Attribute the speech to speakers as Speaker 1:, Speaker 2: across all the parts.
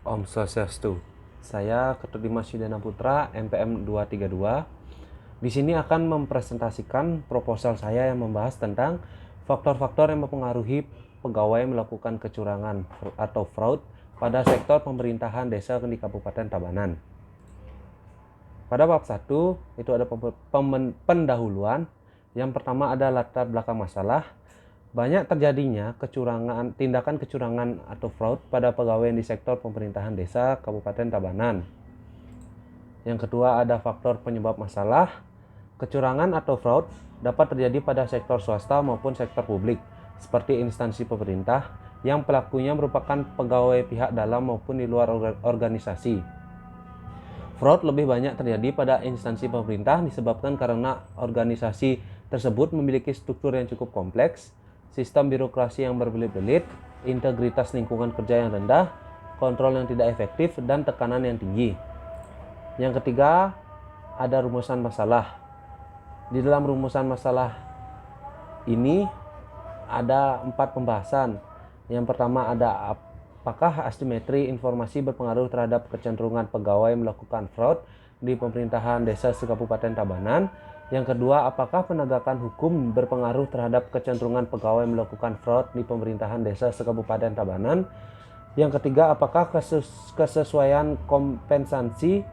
Speaker 1: Om Swastiastu. Saya Ketut Dimas Yudhana Putra, MPM 232. Di sini akan mempresentasikan proposal saya yang membahas tentang faktor-faktor yang mempengaruhi pegawai melakukan kecurangan atau fraud pada sektor pemerintahan desa di Kabupaten Tabanan. Pada bab 1 itu ada pendahuluan. Yang pertama ada latar belakang masalah. Banyak terjadinya tindakan kecurangan atau fraud pada pegawai di sektor pemerintahan desa Kabupaten Tabanan. Yang kedua ada faktor penyebab masalah. Kecurangan atau fraud dapat terjadi pada sektor swasta maupun sektor publik, seperti instansi pemerintah yang pelakunya merupakan pegawai pihak dalam maupun di luar organisasi. Fraud lebih banyak terjadi pada instansi pemerintah disebabkan karena organisasi tersebut memiliki struktur yang cukup kompleks, sistem birokrasi yang berbelit-belit, integritas lingkungan kerja yang rendah, kontrol yang tidak efektif, dan tekanan yang tinggi. Yang ketiga, ada rumusan masalah. Di dalam rumusan masalah ini ada 4 pembahasan. Yang pertama ada apakah asimetri informasi berpengaruh terhadap kecenderungan pegawai melakukan fraud di pemerintahan desa se-Kabupaten Tabanan. Yang kedua, apakah penegakan hukum berpengaruh terhadap kecenderungan pegawai melakukan fraud di pemerintahan desa se-Kabupaten Tabanan. Yang ketiga, apakah kesesuaian kompensasi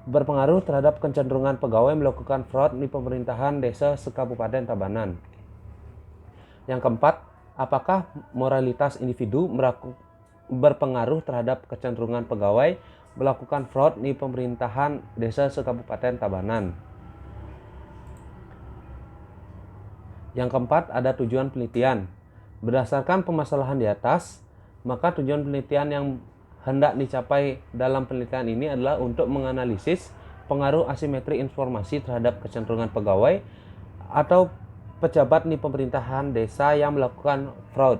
Speaker 1: berpengaruh terhadap kecenderungan pegawai melakukan fraud di pemerintahan desa se-Kabupaten Tabanan. Yang keempat, apakah moralitas individu berpengaruh terhadap kecenderungan pegawai melakukan fraud di pemerintahan desa se-Kabupaten Tabanan. Yang keempat, ada tujuan penelitian. Berdasarkan permasalahan di atas, maka tujuan penelitian yang hendak dicapai dalam penelitian ini adalah untuk menganalisis pengaruh asimetri informasi terhadap kecenderungan pegawai atau pejabat di pemerintahan desa yang melakukan fraud.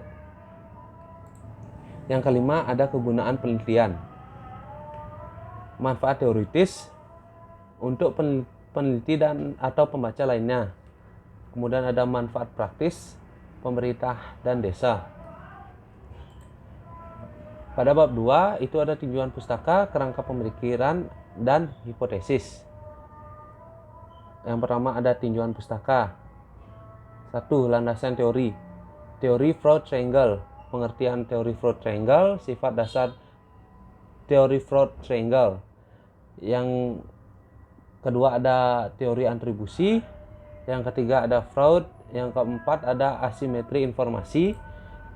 Speaker 1: Yang kelima, ada kegunaan penelitian. Manfaat teoritis untuk peneliti dan atau pembaca lainnya. Kemudian ada manfaat praktis pemerintah dan desa. Pada bab 2 itu ada tinjauan pustaka, kerangka pemikiran, dan hipotesis. Yang pertama ada tinjauan pustaka. 1. Landasan teori. Teori fraud triangle. Pengertian teori fraud triangle, sifat dasar teori fraud triangle. Yang kedua ada teori atribusi. Yang ketiga ada fraud. Yang keempat ada asimetri informasi.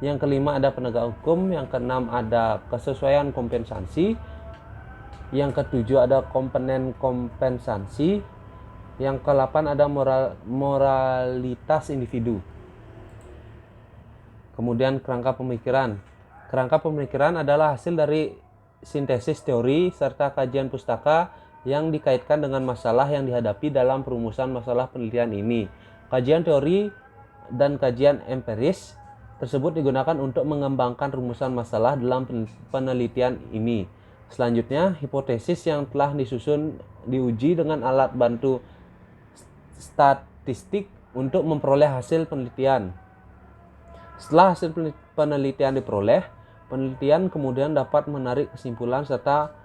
Speaker 1: Yang kelima ada penegak hukum. Yang keenam ada kesesuaian kompensasi. Yang ketujuh ada komponen kompensasi. Yang ke-8 ada moralitas individu. Kemudian kerangka pemikiran. Kerangka pemikiran adalah hasil dari sintesis teori serta kajian pustaka yang dikaitkan dengan masalah yang dihadapi dalam perumusan masalah penelitian ini. Kajian teori dan kajian empiris tersebut digunakan untuk mengembangkan rumusan masalah dalam penelitian ini. Selanjutnya, hipotesis yang telah disusun diuji dengan alat bantu statistik untuk memperoleh hasil penelitian. Setelah hasil penelitian diperoleh, penelitian kemudian dapat menarik kesimpulan serta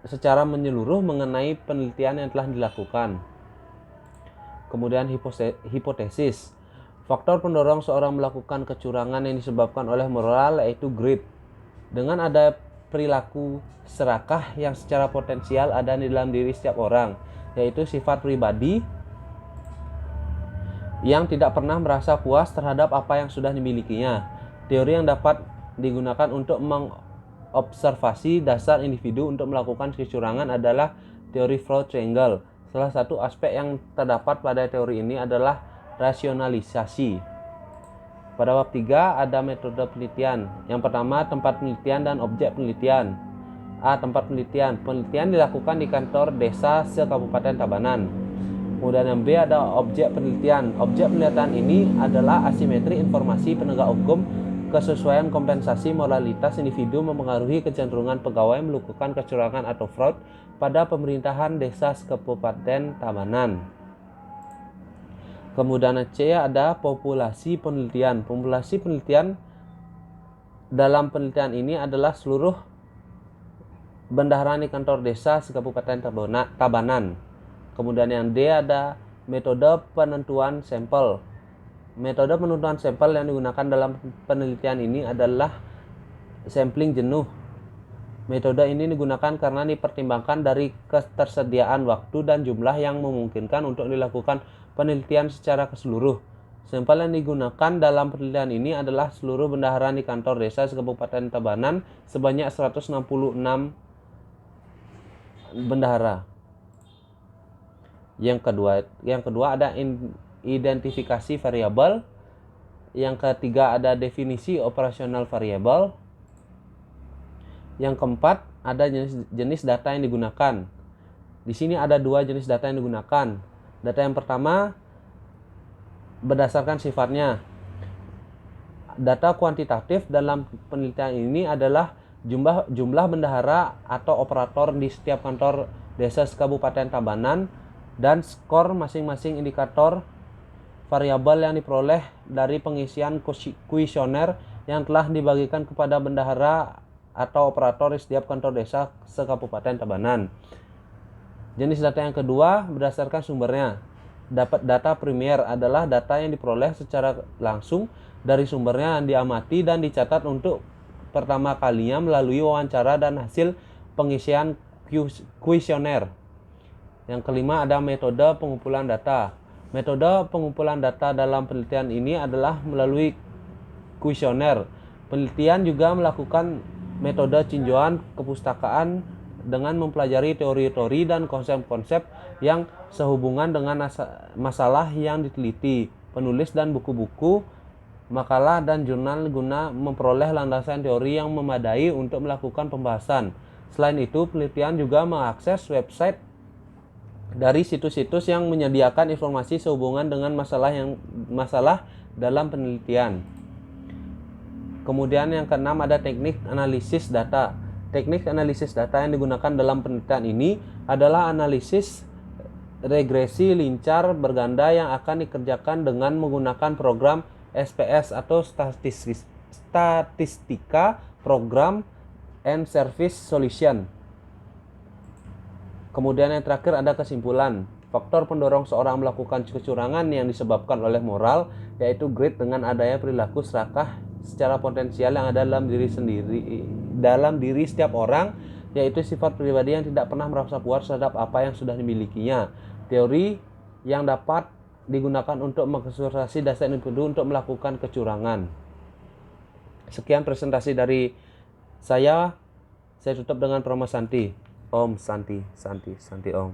Speaker 1: secara menyeluruh mengenai penelitian yang telah dilakukan. Kemudian hipotesis. Faktor pendorong seorang melakukan kecurangan yang disebabkan oleh moral yaitu greed. Dengan ada perilaku serakah yang secara potensial ada di dalam diri setiap orang, yaitu sifat pribadi yang tidak pernah merasa puas terhadap apa yang sudah dimilikinya. Teori yang dapat digunakan untuk observasi dasar individu untuk melakukan kecurangan adalah teori fraud triangle. Salah satu aspek yang terdapat pada teori ini adalah rasionalisasi. Pada bab 3 ada metode penelitian. Yang pertama, tempat penelitian dan objek penelitian. A. Tempat penelitian. Penelitian dilakukan di kantor desa se-Kabupaten Tabanan. Kemudian yang B ada objek penelitian. Objek penelitian ini adalah asimetri informasi penegak hukum, kesesuaian kompensasi, moralitas individu mempengaruhi kecenderungan pegawai melakukan kecurangan atau fraud pada pemerintahan desa Kabupaten Tabanan. Kemudian C ada populasi penelitian. Populasi penelitian dalam penelitian ini adalah seluruh bendahara di kantor desa Kabupaten Tabanan. Kemudian yang D ada metode penentuan sampel. Metode penentuan sampel yang digunakan dalam penelitian ini adalah sampling jenuh. Metode ini digunakan karena dipertimbangkan dari ketersediaan waktu dan jumlah yang memungkinkan untuk dilakukan penelitian secara keseluruh. Sampel yang digunakan dalam penelitian ini adalah seluruh bendahara di kantor desa Kabupaten Tabanan sebanyak 166 bendahara. Yang kedua ada identifikasi variabel. Yang ketiga ada definisi operasional variabel. Yang keempat ada jenis data yang digunakan. Di sini ada 2 jenis data yang digunakan. Data yang pertama berdasarkan sifatnya. Data kuantitatif dalam penelitian ini adalah jumlah bendahara atau operator di setiap kantor desa Kabupaten Tabanan dan skor masing-masing indikator variabel yang diperoleh dari pengisian kuesioner yang telah dibagikan kepada bendahara atau operator di setiap kantor desa se-Kabupaten Tabanan. Jenis data yang kedua berdasarkan sumbernya. Data primer adalah data yang diperoleh secara langsung dari sumbernya yang diamati dan dicatat untuk pertama kalinya melalui wawancara dan hasil pengisian kuesioner. Yang kelima ada metode pengumpulan data. Metode pengumpulan data dalam penelitian ini adalah melalui kuesioner. Penelitian juga melakukan metode tinjauan kepustakaan dengan mempelajari teori-teori dan konsep-konsep yang sehubungan dengan masalah yang diteliti, penulis dan buku-buku, makalah dan jurnal guna memperoleh landasan teori yang memadai untuk melakukan pembahasan. Selain itu, penelitian juga mengakses website dari situs-situs yang menyediakan informasi sehubungan dengan masalah dalam penelitian. Kemudian yang keenam ada teknik analisis data. Teknik analisis data yang digunakan dalam penelitian ini adalah analisis regresi lincar berganda yang akan dikerjakan dengan menggunakan program SPS atau statistika program and service solution. Kemudian yang terakhir ada kesimpulan. Faktor pendorong seorang melakukan kecurangan yang disebabkan oleh moral, yaitu greed dengan adanya perilaku serakah secara potensial yang ada dalam diri setiap orang, yaitu sifat pribadi yang tidak pernah merasa puas terhadap apa yang sudah dimilikinya. Teori yang dapat digunakan untuk mengeksploitasi dasar individu untuk melakukan kecurangan. Sekian presentasi dari saya tutup dengan Promo Santi. Om Santi, Santi, Santi Om.